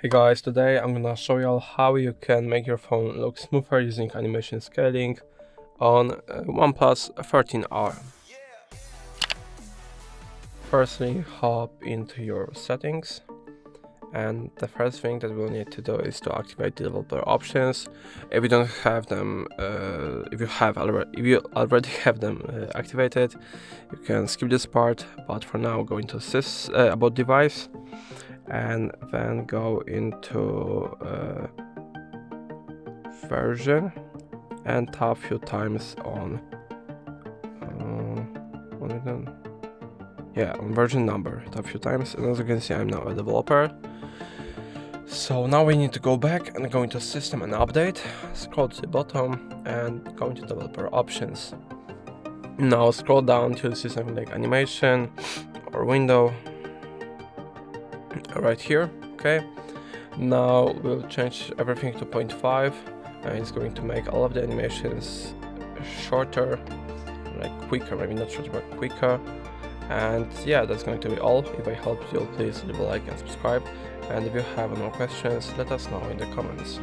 Hey guys, today I'm gonna show you all how you can make your phone look smoother using animation scaling on OnePlus 13R. Firstly, hop into your settings, and the first thing that we'll need to do is to activate the developer options. If you don't have them, if you already have them activated, you can skip this part. But for now, go into about device, and then go into version and tap a few times on on version number. Tap a few times, and as you can see, I'm now a developer. So now we need to go back and go into system and update, scroll to the bottom and go into developer options. Now scroll down till you see something like animation or window right here. Okay, now we'll change everything to 0.5, and it's going to make all of the animations shorter, like quicker, maybe not shorter but quicker. And yeah, that's going to be all. If I helped you, please leave a like and subscribe, and if you have more questions, let us know in the comments.